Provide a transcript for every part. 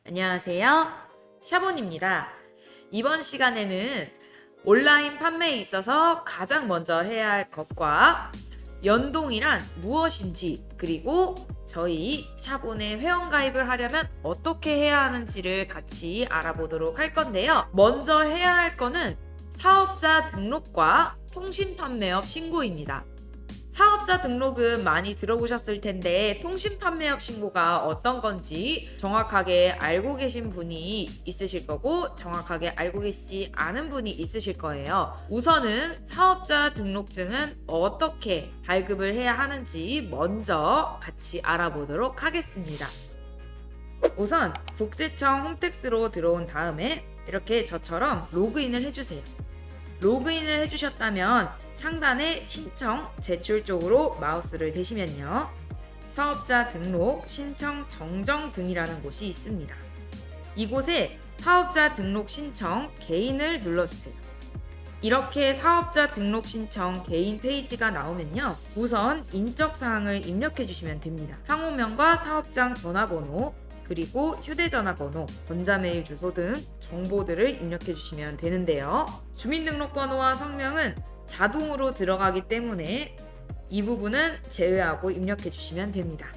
안녕하세요. 샤본입니다. 이번 시간에는 온라인 판매에 있어서 가장 먼저 해야 할 것과 연동이란 무엇인지, 그리고 저희 샤본에 회원가입을 하려면 어떻게 해야 하는지를 같이 알아보도록 할 건데요. 먼저 해야 할 거는 사업자 등록과 통신판매업 신고입니다. 사업자 등록은 많이 들어보셨을 텐데 통신판매업 신고가 어떤 건지 정확하게 알고 계신 분이 있으실 거고 정확하게 알고 계시지 않은 분이 있으실 거예요. 우선은 사업자 등록증은 어떻게 발급을 해야 하는지 먼저 같이 알아보도록 하겠습니다. 우선 국세청 홈택스로 들어온 다음에 이렇게 저처럼 로그인을 해주세요. 로그인을 해주셨다면 상단에 신청, 제출 쪽으로 마우스를 대시면요. 사업자 등록, 신청, 정정 등이라는 곳이 있습니다. 이곳에 사업자 등록 신청, 개인을 눌러주세요. 이렇게 사업자 등록 신청 개인 페이지가 나오면요. 우선 인적사항을 입력해 주시면 됩니다. 상호명과 사업장 전화번호, 그리고 휴대전화번호, 전자메일 주소 등 정보들을 입력해 주시면 되는데요. 주민등록번호와 성명은 자동으로 들어가기 때문에 이 부분은 제외하고 입력해 주시면 됩니다.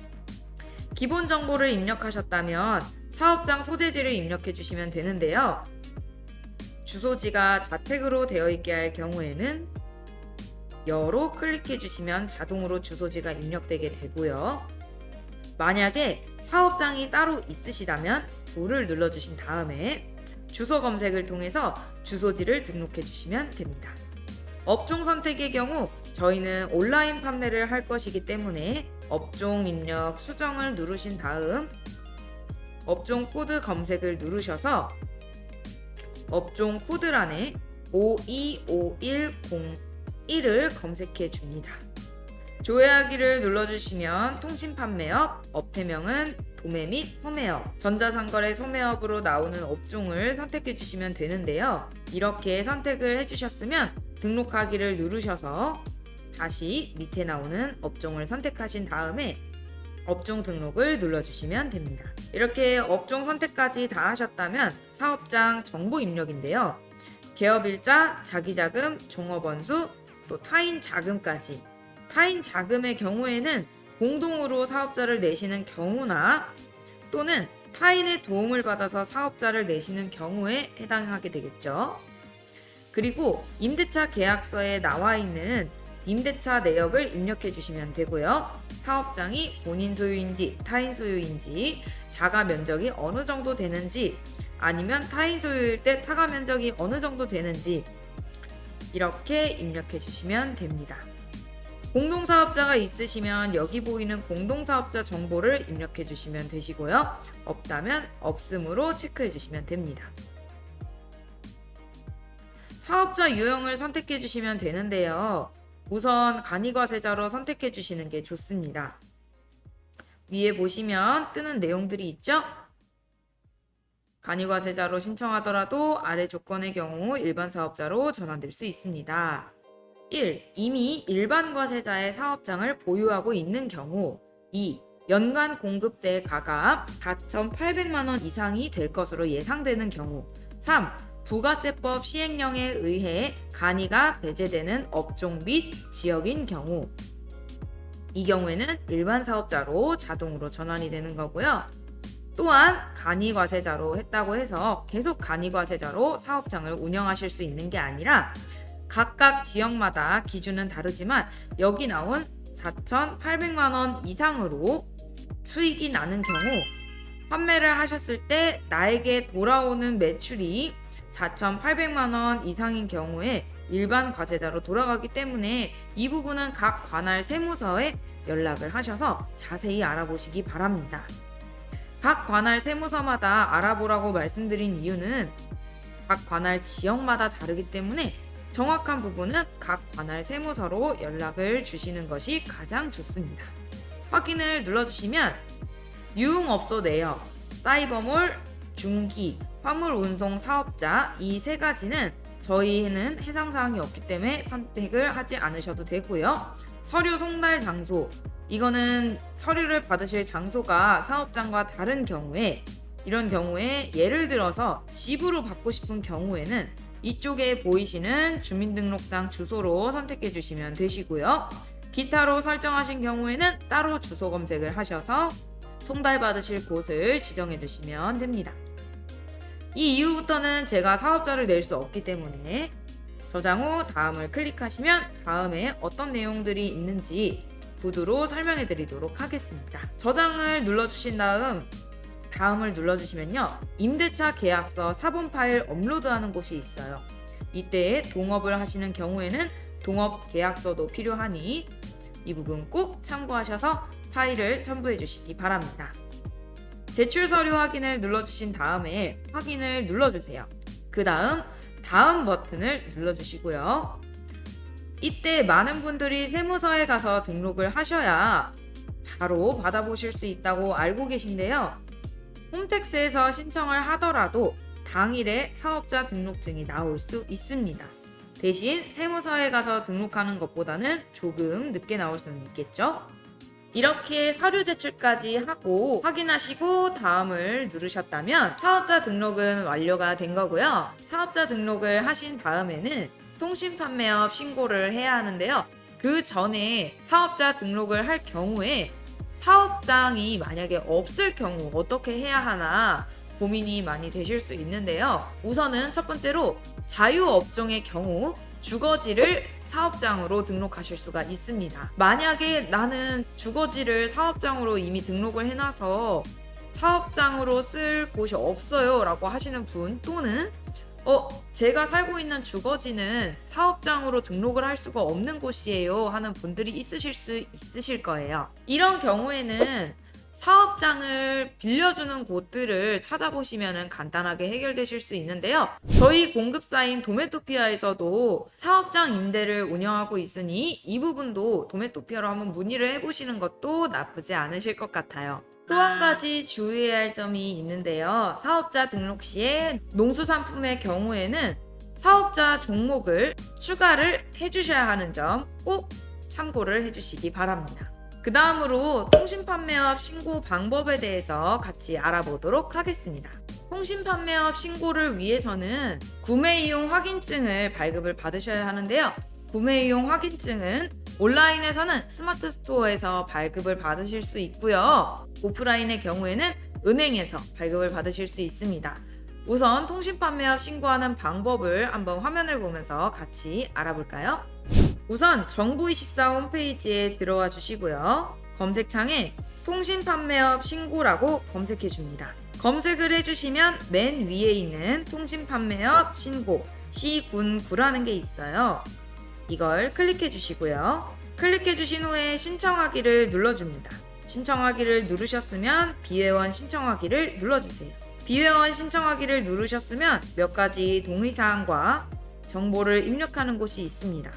기본 정보를 입력하셨다면 사업장 소재지를 입력해 주시면 되는데요. 주소지가 자택으로 되어 있게 할 경우에는 여로 클릭해 주시면 자동으로 주소지가 입력되게 되고요. 만약에 사업장이 따로 있으시다면 불을 눌러주신 다음에 주소 검색을 통해서 주소지를 등록해 주시면 됩니다. 업종 선택의 경우 저희는 온라인 판매를 할 것이기 때문에 업종 입력 수정을 누르신 다음 업종 코드 검색을 누르셔서 업종 코드란에 525101을 검색해 줍니다. 조회하기를 눌러주시면 통신판매업, 업태명은 도매 및 소매업, 전자상거래 소매업으로 나오는 업종을 선택해 주시면 되는데요. 이렇게 선택을 해주셨으면 등록하기를 누르셔서 다시 밑에 나오는 업종을 선택하신 다음에 업종 등록을 눌러주시면 됩니다. 이렇게 업종 선택까지 다 하셨다면 사업장 정보 입력인데요. 개업일자, 자기자금, 종업원수, 또 타인 자금까지. 타인 자금의 경우에는 공동으로 사업자를 내시는 경우나 또는 타인의 도움을 받아서 사업자를 내시는 경우에 해당하게 되겠죠. 그리고 임대차 계약서에 나와 있는 임대차 내역을 입력해 주시면 되고요. 사업장이 본인 소유인지 타인 소유인지, 자가 면적이 어느 정도 되는지, 아니면 타인 소유일 때 타가 면적이 어느 정도 되는지 이렇게 입력해 주시면 됩니다. 공동사업자가 있으시면 여기 보이는 공동사업자 정보를 입력해 주시면 되시고요. 없다면 없음으로 체크해 주시면 됩니다. 사업자 유형을 선택해 주시면 되는데요. 우선 간이과세자로 선택해 주시는 게 좋습니다. 위에 보시면 뜨는 내용들이 있죠? 간이과세자로 신청하더라도 아래 조건의 경우 일반 사업자로 전환될 수 있습니다. 1. 이미 일반 과세자의 사업장을 보유하고 있는 경우. 2. 연간 공급대가가 4,800만 원 이상이 될 것으로 예상되는 경우. 3. 부가세법 시행령에 의해 간이가 배제되는 업종 및 지역인 경우. 이 경우에는 일반 사업자로 자동으로 전환이 되는 거고요. 또한 간이과세자로 했다고 해서 계속 간이과세자로 사업장을 운영하실 수 있는 게 아니라 각각 지역마다 기준은 다르지만 여기 나온 4,800만 원 이상으로 수익이 나는 경우, 판매를 하셨을 때 나에게 돌아오는 매출이 4,800만 원 이상인 경우에 일반 과세자로 돌아가기 때문에 이 부분은 각 관할 세무서에 연락을 하셔서 자세히 알아보시기 바랍니다. 각 관할 세무서마다 알아보라고 말씀드린 이유는 각 관할 지역마다 다르기 때문에 정확한 부분은 각 관할 세무서로 연락을 주시는 것이 가장 좋습니다. 확인을 눌러주시면 유흥업소 내역, 사이버몰, 중기, 화물운송 사업자 이 세 가지는 저희는 해당사항이 없기 때문에 선택을 하지 않으셔도 되고요. 서류 송달 장소, 이거는 서류를 받으실 장소가 사업장과 다른 경우에 이런 경우에 예를 들어서 집으로 받고 싶은 경우에는 이쪽에 보이시는 주민등록상 주소로 선택해 주시면 되시고요. 기타로 설정하신 경우에는 따로 주소 검색을 하셔서 송달받으실 곳을 지정해 주시면 됩니다. 이 이후부터는 제가 사업자를 낼 수 없기 때문에 저장 후 다음을 클릭하시면 다음에 어떤 내용들이 있는지 구두로 설명해 드리도록 하겠습니다. 저장을 눌러주신 다음을 눌러주시면요. 임대차 계약서 사본 파일 업로드하는 곳이 있어요. 이때 동업을 하시는 경우에는 동업 계약서도 필요하니 이 부분 꼭 참고하셔서 파일을 첨부해 주시기 바랍니다. 제출 서류 확인을 눌러주신 다음에 확인을 눌러주세요. 그 다음 버튼을 눌러주시고요. 이때 많은 분들이 세무서에 가서 등록을 하셔야 바로 받아보실 수 있다고 알고 계신데요. 홈택스에서 신청을 하더라도 당일에 사업자 등록증이 나올 수 있습니다. 대신 세무서에 가서 등록하는 것보다는 조금 늦게 나올 수는 있겠죠? 이렇게 서류 제출까지 하고 확인하시고 다음을 누르셨다면 사업자 등록은 완료가 된 거고요. 사업자 등록을 하신 다음에는 통신판매업 신고를 해야 하는데요. 그 전에 사업자 등록을 할 경우에 사업장이 만약에 없을 경우 어떻게 해야 하나 고민이 많이 되실 수 있는데요. 우선은 첫 번째로 자유업종의 경우 주거지를 사업장으로 등록하실 수가 있습니다. 만약에 나는 주거지를 사업장으로 이미 등록을 해놔서 사업장으로 쓸 곳이 없어요 라고 하시는 분, 또는 제가 살고 있는 주거지는 사업장으로 등록을 할 수가 없는 곳이에요 하는 분들이 있으실 거예요. 이런 경우에는 사업장을 빌려주는 곳들을 찾아보시면 간단하게 해결되실 수 있는데요. 저희 공급사인 도메토피아에서도 사업장 임대를 운영하고 있으니 이 부분도 도메토피아로 한번 문의를 해보시는 것도 나쁘지 않으실 것 같아요. 또 한 가지 주의해야 할 점이 있는데요. 사업자 등록 시에 농수산품의 경우에는 사업자 종목을 추가를 해주셔야 하는 점 꼭 참고를 해주시기 바랍니다. 그 다음으로 통신판매업 신고 방법에 대해서 같이 알아보도록 하겠습니다. 통신판매업 신고를 위해서는 구매이용 확인증을 발급을 받으셔야 하는데요. 구매이용 확인증은 온라인에서는 스마트 스토어에서 발급을 받으실 수 있고요. 오프라인의 경우에는 은행에서 발급을 받으실 수 있습니다. 우선 통신판매업 신고하는 방법을 한번 화면을 보면서 같이 알아볼까요? 우선 정부24 홈페이지에 들어와 주시고요. 검색창에 통신판매업 신고라고 검색해 줍니다. 검색을 해주시면 맨 위에 있는 통신판매업 신고 C99라는 게 있어요. 이걸 클릭해 주시고요. 클릭해 주신 후에 신청하기를 눌러줍니다. 신청하기를 누르셨으면 비회원 신청하기를 눌러주세요. 비회원 신청하기를 누르셨으면 몇 가지 동의사항과 정보를 입력하는 곳이 있습니다.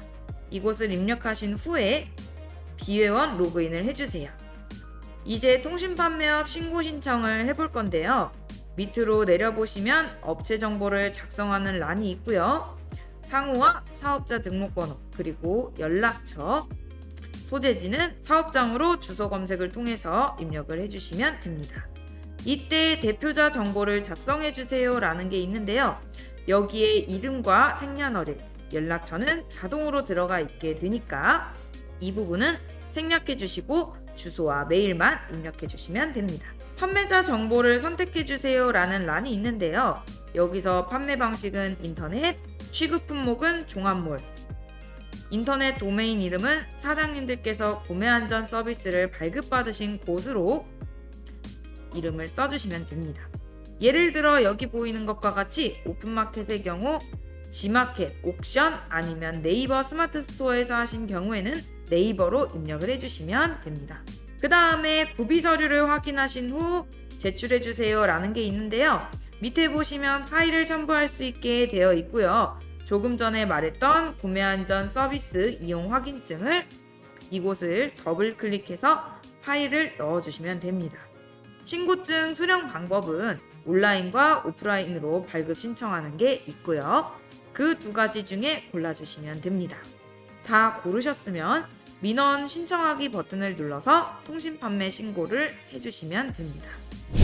이곳을 입력하신 후에 비회원 로그인을 해주세요. 이제 통신판매업 신고 신청을 해볼 건데요. 밑으로 내려보시면 업체 정보를 작성하는 란이 있고요. 상호와 사업자 등록번호, 그리고 연락처, 소재지는 사업장으로 주소 검색을 통해서 입력을 해주시면 됩니다. 이때 대표자 정보를 작성해주세요 라는 게 있는데요. 여기에 이름과 생년월일, 연락처는 자동으로 들어가 있게 되니까 이 부분은 생략해 주시고 주소와 메일만 입력해 주시면 됩니다. 판매자 정보를 선택해 주세요 라는 란이 있는데요. 여기서 판매 방식은 인터넷, 취급 품목은 종합몰, 인터넷 도메인 이름은 사장님들께서 구매안전 서비스를 발급받으신 곳으로 이름을 써주시면 됩니다. 예를 들어 여기 보이는 것과 같이 오픈마켓의 경우 G마켓, 옥션 아니면 네이버 스마트 스토어에서 하신 경우에는 네이버로 입력을 해주시면 됩니다. 그 다음에 구비 서류를 확인하신 후 제출해주세요 라는 게 있는데요. 밑에 보시면 파일을 첨부할 수 있게 되어 있고요. 조금 전에 말했던 구매안전 서비스 이용 확인증을 이곳을 더블 클릭해서 파일을 넣어주시면 됩니다. 신고증 수령 방법은 온라인과 오프라인으로 발급 신청하는 게 있고요. 그 두 가지 중에 골라주시면 됩니다. 다 고르셨으면 민원 신청하기 버튼을 눌러서 통신 판매 신고를 해주시면 됩니다.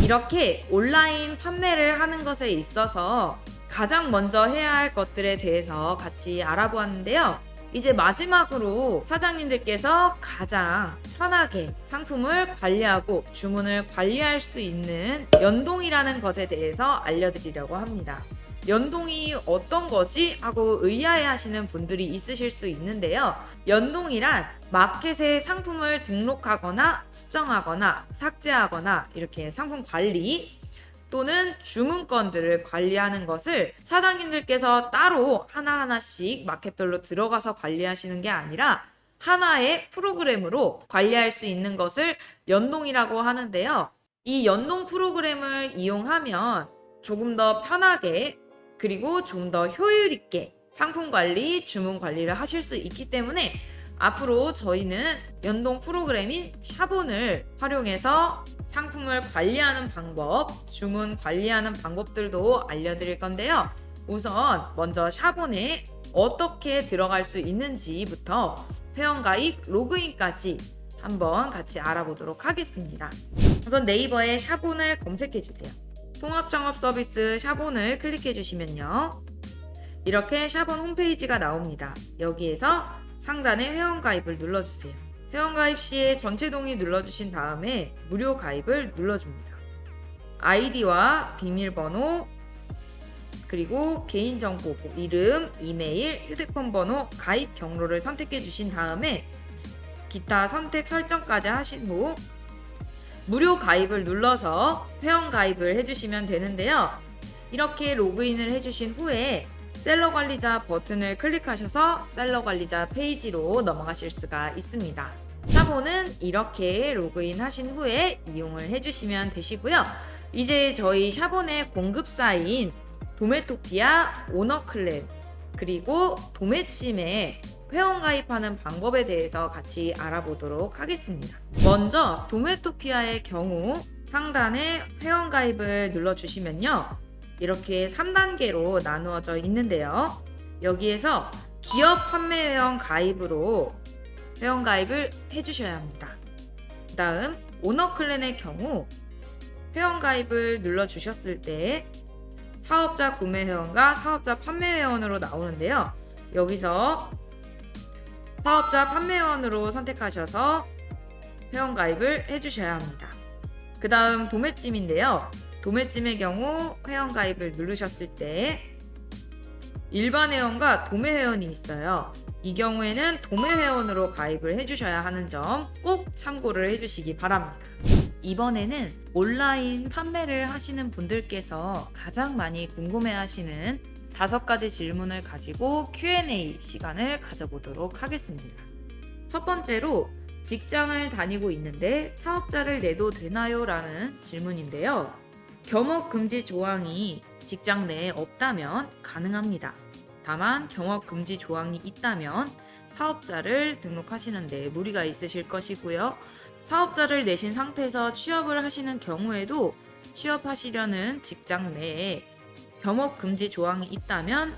이렇게 온라인 판매를 하는 것에 있어서 가장 먼저 해야 할 것들에 대해서 같이 알아보았는데요. 이제 마지막으로 사장님들께서 가장 편하게 상품을 관리하고 주문을 관리할 수 있는 연동이라는 것에 대해서 알려드리려고 합니다. 연동이 어떤 거지? 하고 의아해 하시는 분들이 있으실 수 있는데요. 연동이란 마켓에 상품을 등록하거나 수정하거나 삭제하거나 이렇게 상품 관리 또는 주문건들을 관리하는 것을 사장님들께서 따로 하나하나씩 마켓별로 들어가서 관리하시는 게 아니라 하나의 프로그램으로 관리할 수 있는 것을 연동이라고 하는데요. 이 연동 프로그램을 이용하면 조금 더 편하게 그리고 좀 더 효율 있게 상품 관리, 주문 관리를 하실 수 있기 때문에 앞으로 저희는 연동 프로그램인 샤본을 활용해서 상품을 관리하는 방법, 주문 관리하는 방법들도 알려드릴 건데요. 우선 먼저 샤본에 어떻게 들어갈 수 있는지부터 회원가입, 로그인까지 한번 같이 알아보도록 하겠습니다. 우선 네이버에 샤본을 검색해주세요. 통합창업 서비스 샤본을 클릭해주시면요. 이렇게 샤본 홈페이지가 나옵니다. 여기에서 상단에 회원가입을 눌러주세요. 회원가입 시에 전체 동의 눌러주신 다음에 무료 가입을 눌러줍니다. 아이디와 비밀번호 그리고 개인정보, 이름, 이메일, 휴대폰 번호, 가입 경로를 선택해 주신 다음에 기타 선택 설정까지 하신 후 무료 가입을 눌러서 회원 가입을 해주시면 되는데요. 이렇게 로그인을 해주신 후에 셀러 관리자 버튼을 클릭하셔서 셀러 관리자 페이지로 넘어가실 수가 있습니다. 샤본은 이렇게 로그인 하신 후에 이용을 해주시면 되시고요. 이제 저희 샤본의 공급사인 도메토피아, 오너클랜 그리고 도매찜에 회원 가입하는 방법에 대해서 같이 알아보도록 하겠습니다. 먼저 도메토피아의 경우 상단에 회원 가입을 눌러주시면요. 이렇게 3단계로 나누어져 있는데요. 여기에서 기업 판매 회원 가입으로 회원 가입을 해주셔야 합니다. 그 다음 오너클랜의 경우 회원 가입을 눌러주셨을 때 사업자 구매 회원과 사업자 판매 회원으로 나오는데요. 여기서 사업자 판매 회원으로 선택하셔서 회원 가입을 해주셔야 합니다. 그 다음 도매찜인데요. 도매찜의 경우 회원 가입을 누르셨을 때 일반 회원과 도매 회원이 있어요. 이 경우에는 도매 회원으로 가입을 해주셔야 하는 점 꼭 참고를 해주시기 바랍니다. 이번에는 온라인 판매를 하시는 분들께서 가장 많이 궁금해하시는 5가지 질문을 가지고 Q&A 시간을 가져보도록 하겠습니다. 첫 번째로 직장을 다니고 있는데 사업자를 내도 되나요? 라는 질문인데요. 겸업 금지 조항이 직장 내에 없다면 가능합니다. 다만 겸업 금지 조항이 있다면 사업자를 등록하시는데 무리가 있으실 것이고요. 사업자를 내신 상태에서 취업을 하시는 경우에도 취업하시려는 직장 내에 겸업 금지 조항이 있다면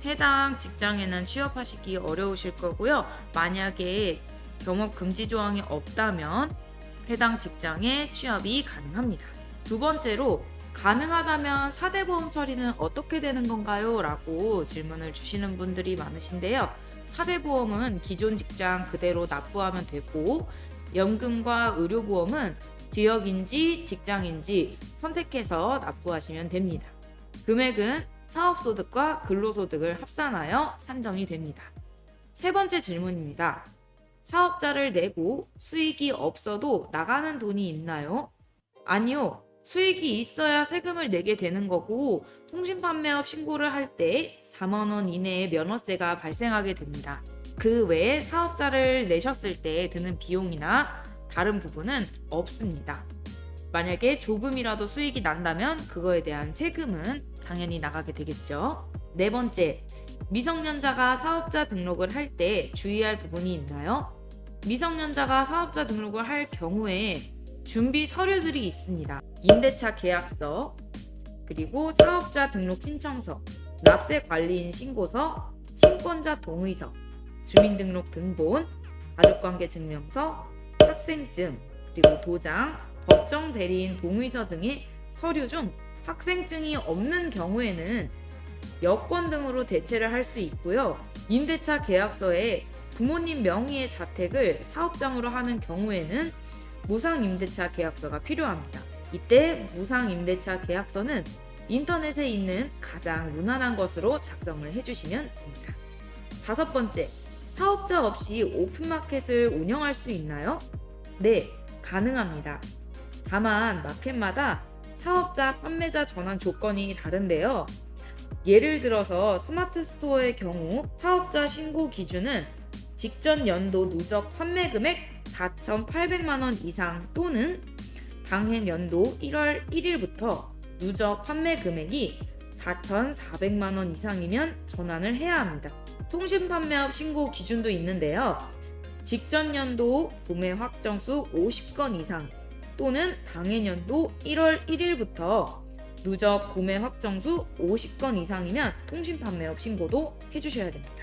해당 직장에는 취업하시기 어려우실 거고요. 만약에 겸업 금지 조항이 없다면 해당 직장에 취업이 가능합니다. 두 번째로 가능하다면 4대 보험 처리는 어떻게 되는 건가요? 라고 질문을 주시는 분들이 많으신데요. 4대 보험은 기존 직장 그대로 납부하면 되고 연금과 의료보험은 지역인지 직장인지 선택해서 납부하시면 됩니다. 금액은 사업소득과 근로소득을 합산하여 산정이 됩니다. 세 번째 질문입니다. 사업자를 내고 수익이 없어도 나가는 돈이 있나요? 아니요. 수익이 있어야 세금을 내게 되는 거고 통신판매업 신고를 할 때 4만 원 이내의 면허세가 발생하게 됩니다. 그 외에 사업자를 내셨을 때 드는 비용이나 다른 부분은 없습니다. 만약에 조금이라도 수익이 난다면 그거에 대한 세금은 당연히 나가게 되겠죠. 네 번째, 미성년자가 사업자 등록을 할 때 주의할 부분이 있나요? 미성년자가 사업자 등록을 할 경우에 준비 서류들이 있습니다. 임대차 계약서, 그리고 사업자 등록 신청서, 납세 관리인 신고서, 친권자 동의서, 주민등록 등본, 가족관계 증명서, 학생증, 그리고 도장, 법정 대리인 동의서 등의 서류 중 학생증이 없는 경우에는 여권 등으로 대체를 할 수 있고요. 임대차 계약서에 부모님 명의의 자택을 사업장으로 하는 경우에는 무상임대차 계약서가 필요합니다. 이때 무상임대차 계약서는 인터넷에 있는 가장 무난한 것으로 작성을 해주시면 됩니다. 5번째, 사업자 없이 오픈마켓을 운영할 수 있나요? 네, 가능합니다. 다만 마켓마다 사업자 판매자 전환 조건이 다른데요. 예를 들어서 스마트 스토어의 경우 사업자 신고 기준은 직전 연도 누적 판매 금액 4,800만 원 이상 또는 당해 연도 1월 1일부터 누적 판매 금액이 4,400만 원 이상이면 전환을 해야 합니다. 통신 판매업 신고 기준도 있는데요. 직전 연도 구매 확정수 50건 이상 또는 당해 연도 1월 1일부터 누적 구매 확정수 50건 이상이면 통신 판매업 신고도 해주셔야 됩니다.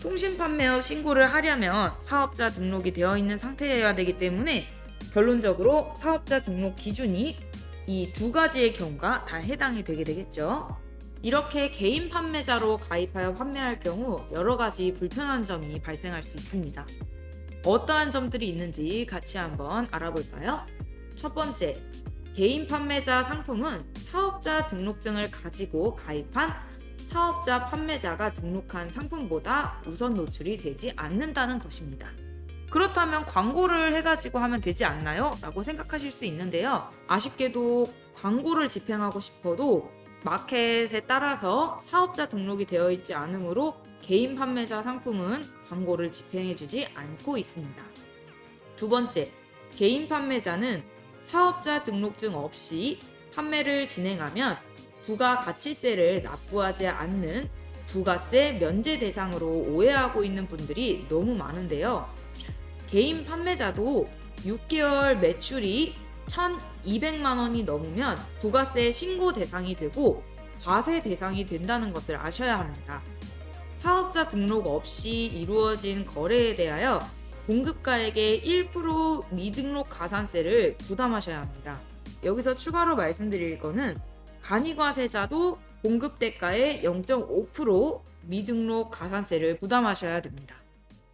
통신 판매업 신고를 하려면 사업자 등록이 되어 있는 상태여야 되기 때문에 결론적으로 사업자 등록 기준이 이 2가지의 경우가 다 해당이 되게 되겠죠. 이렇게 개인 판매자로 가입하여 판매할 경우 여러 가지 불편한 점이 발생할 수 있습니다. 어떠한 점들이 있는지 같이 한번 알아볼까요? 첫 번째, 개인 판매자 상품은 사업자 등록증을 가지고 가입한 사업자 판매자가 등록한 상품보다 우선 노출이 되지 않는다는 것입니다. 그렇다면 광고를 해가지고 하면 되지 않나요? 라고 생각하실 수 있는데요. 아쉽게도 광고를 집행하고 싶어도 마켓에 따라서 사업자 등록이 되어 있지 않으므로 개인 판매자 상품은 광고를 집행해주지 않고 있습니다. 2번째, 개인 판매자는 사업자 등록증 없이 판매를 진행하면 부가가치세를 납부하지 않는 부가세 면제 대상으로 오해하고 있는 분들이 너무 많은데요. 개인 판매자도 6개월 매출이 1,200만 원이 넘으면 부가세 신고 대상이 되고 과세 대상이 된다는 것을 아셔야 합니다. 사업자 등록 없이 이루어진 거래에 대하여 공급가액의 1% 미등록 가산세를 부담하셔야 합니다. 여기서 추가로 말씀드릴 거는 간이과세자도 공급대가의 0.5% 미등록 가산세를 부담하셔야 됩니다.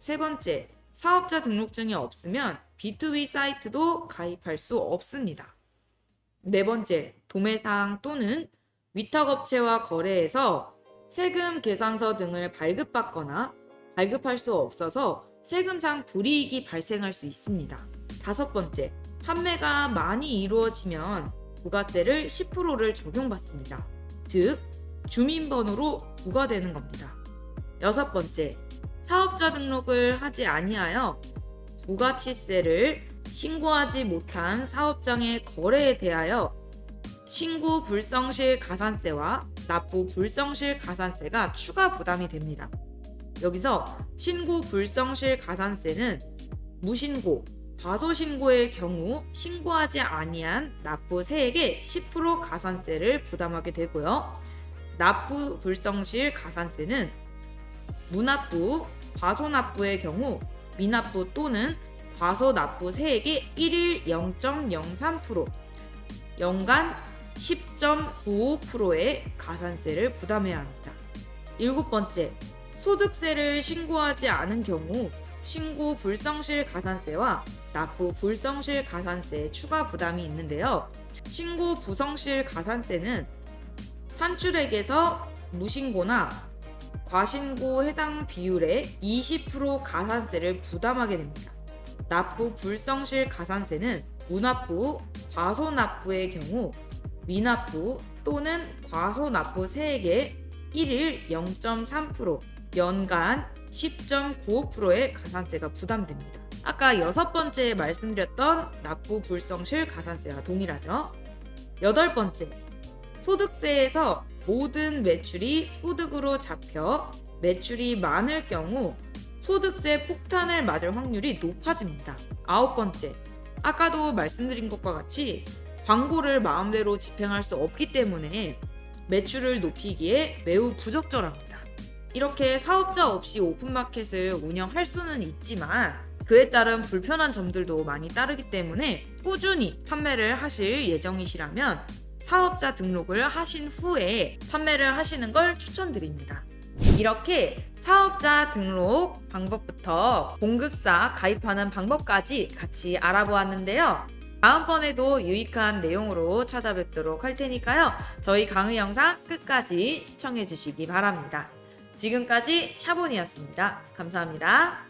3번째, 사업자 등록증이 없으면 B2B 사이트도 가입할 수 없습니다. 4번째, 도매상 또는 위탁업체와 거래해서 세금 계산서 등을 발급받거나 발급할 수 없어서 세금상 불이익이 발생할 수 있습니다. 5번째, 판매가 많이 이루어지면 부가세를 10%를 적용받습니다. 즉, 주민번호로 부과되는 겁니다. 6번째, 사업자 등록을 하지 아니하여 부가치세를 신고하지 못한 사업장의 거래에 대하여 신고 불성실 가산세와 납부 불성실 가산세가 추가 부담이 됩니다. 여기서 신고 불성실 가산세는 무신고, 과소신고의 경우 신고하지 아니한 납부 세액의 10% 가산세를 부담하게 되고요. 납부 불성실 가산세는 무납부, 과소납부의 경우 미납부 또는 과소납부 세액의 1일 0.03%, 연간 10.95%의 가산세를 부담해야 합니다. 7번째, 소득세를 신고하지 않은 경우 신고 불성실 가산세와 납부 불성실 가산세의 추가 부담이 있는데요. 신고 불성실 가산세는 산출액에서 무신고나 과신고 해당 비율의 20% 가산세를 부담하게 됩니다. 납부 불성실 가산세는 무납부, 과소납부의 경우 미납부 또는 과소납부 세액의 1일 0.3%, 연간 10.95%의 가산세가 부담됩니다. 아까 6번째에 말씀드렸던 납부 불성실 가산세와 동일하죠. 8번째, 소득세에서 모든 매출이 소득으로 잡혀 매출이 많을 경우 소득세 폭탄을 맞을 확률이 높아집니다. 9번째, 아까도 말씀드린 것과 같이 광고를 마음대로 집행할 수 없기 때문에 매출을 높이기에 매우 부적절합니다. 이렇게 사업자 없이 오픈마켓을 운영할 수는 있지만 그에 따른 불편한 점들도 많이 따르기 때문에 꾸준히 판매를 하실 예정이시라면 사업자 등록을 하신 후에 판매를 하시는 걸 추천드립니다. 이렇게 사업자 등록 방법부터 공급사 가입하는 방법까지 같이 알아보았는데요. 다음번에도 유익한 내용으로 찾아뵙도록 할 테니까요. 저희 강의 영상 끝까지 시청해 주시기 바랍니다. 지금까지 샤본이었습니다. 감사합니다.